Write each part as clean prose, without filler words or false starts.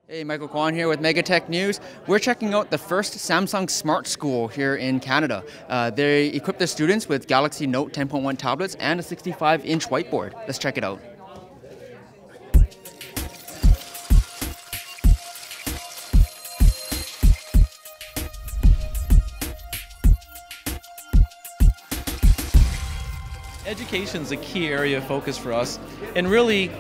Hey, Michael Kwan here with Megatech News. We're checking out the first Samsung Smart School here in Canada. They equip their students with Galaxy Note 10.1 tablets and a 65-inch whiteboard. Let's check it out. Education is a key area of focus for us, and really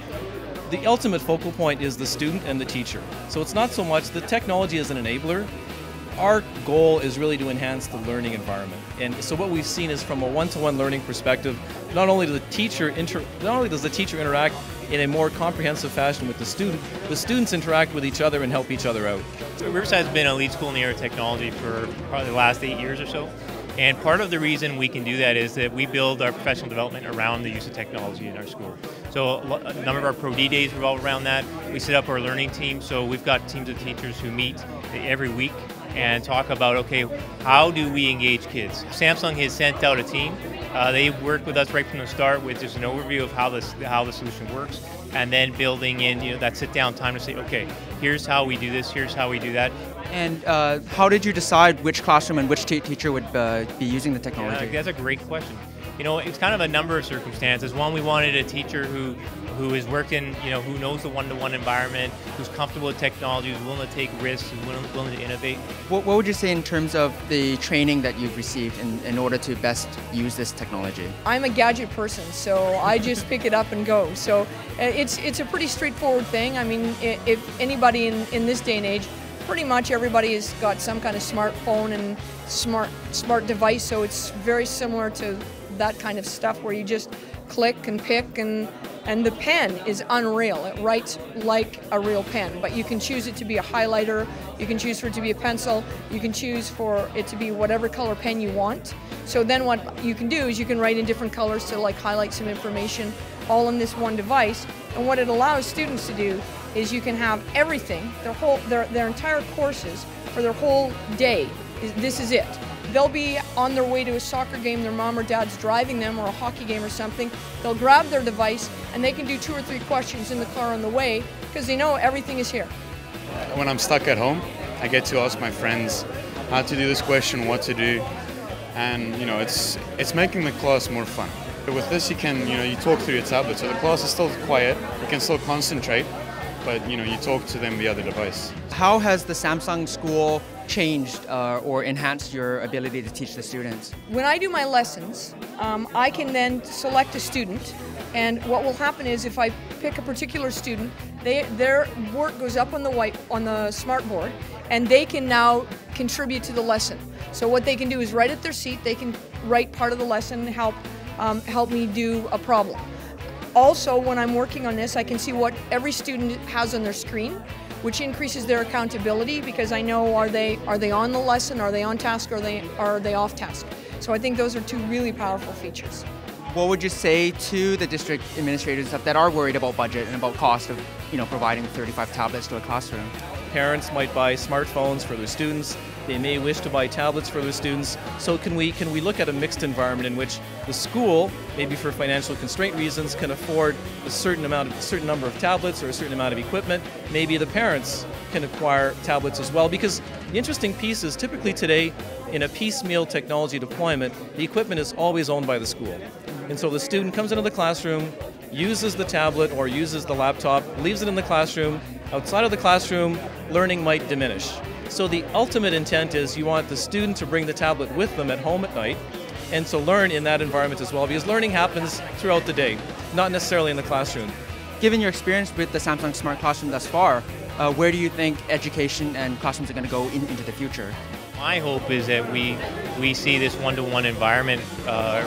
the ultimate focal point is the student and the teacher. So it's not so much the technology as an enabler. Our goal is really to enhance the learning environment. And so what we've seen is from a one-to-one learning perspective, not only does the teacher interact in a more comprehensive fashion with the students interact with each other and help each other out. So Riverside's been a lead school in the area of technology for probably the last 8 years or so. And part of the reason we can do that is that we build our professional development around the use of technology in our school. So a number of our Pro D days revolve around that. We set up our learning team, so we've got teams of teachers who meet every week and talk about, okay, how do we engage kids? Samsung has sent out a team. They worked with us right from the start with just an overview of how the solution works, and then building in that sit-down time to say, okay, here's how we do this, here's how we do that. And how did you decide which classroom and which teacher would be using the technology? That's a great question. It's kind of a number of circumstances. One, we wanted a teacher who has worked in, who knows the one-to-one environment, who's comfortable with technology, who's willing to take risks, who's willing to innovate. What would you say in terms of the training that you've received in order to best use this technology? I'm a gadget person, so I just pick it up and go. So it's a pretty straightforward thing. I mean, if anybody in this day and age, pretty much everybody has got some kind of smartphone and smart device, so it's very similar to that kind of stuff where you just click and pick, and the pen is unreal. It writes like a real pen, but you can choose it to be a highlighter, you can choose for it to be a pencil, you can choose for it to be whatever color pen you want. So then what you can do is you can write in different colors to highlight some information all in this one device. And what it allows students to do is you can have everything, their entire courses for their whole day. This is it. They'll be on their way to a soccer game, their mom or dad's driving them, or a hockey game or something. They'll grab their device and they can do 2 or 3 questions in the car on the way because they know everything is here. When I'm stuck at home, I get to ask my friends how to do this question, what to do, and it's making the class more fun. With this, you can you talk through your tablet, so the class is still quiet. You can still concentrate, but you talk to them via the device. How has the Samsung School changed or enhanced your ability to teach the students? When I do my lessons, I can then select a student, and what will happen is if I pick a particular student, their work goes up on the smart board, and they can now contribute to the lesson. So what they can do is right at their seat, they can write part of the lesson and help me do a problem. Also, when I'm working on this, I can see what every student has on their screen, which increases their accountability because I know are they on the lesson, are they on task, or are they off task. So I think those are 2 really powerful features. What would you say to the district administrators that are worried about budget and about cost of providing 35 tablets to a classroom? Parents might buy smartphones for their students. They may wish to buy tablets for their students. So can we look at a mixed environment in which the school, maybe for financial constraint reasons, can afford a certain number of tablets or a certain amount of equipment? Maybe the parents can acquire tablets as well, because the interesting piece is typically today in a piecemeal technology deployment, the equipment is always owned by the school. And so the student comes into the classroom, uses the tablet or uses the laptop, leaves it in the classroom. Outside of the classroom, learning might diminish. So the ultimate intent is you want the student to bring the tablet with them at home at night and to learn in that environment as well, because learning happens throughout the day, not necessarily in the classroom. Given your experience with the Samsung Smart Classroom thus far, where do you think education and classrooms are going to go into the future? My hope is that we see this one-to-one environment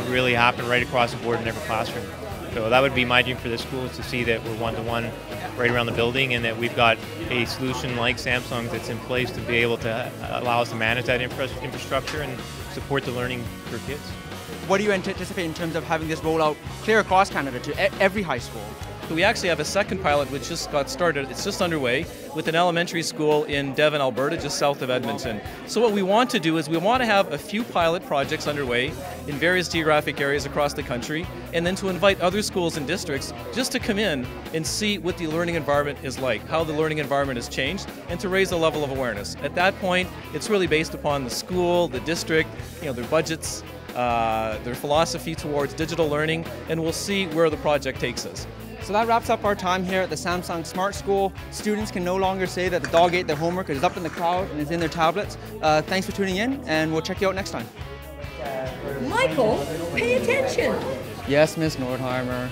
really happen right across the board in every classroom. So that would be my dream for the school, is to see that we're one-to-one right around the building, and that we've got a solution like Samsung that's in place to be able to allow us to manage that infrastructure and support the learning for kids. What do you anticipate in terms of having this roll out clear across Canada to every high school? But we actually have a second pilot which just got started. It's just underway with an elementary school in Devon, Alberta, just south of Edmonton. So what we want to do is we want to have a few pilot projects underway in various geographic areas across the country, and then to invite other schools and districts just to come in and see what the learning environment is like, how the learning environment has changed, and to raise a level of awareness. At that point, it's really based upon the school, the district, their budgets, their philosophy towards digital learning, and we'll see where the project takes us. So that wraps up our time here at the Samsung Smart School. Students can no longer say that the dog ate their homework. It's up in the cloud and it's in their tablets. Thanks for tuning in, and we'll check you out next time. Michael, pay attention. Yes, Miss Nordheimer.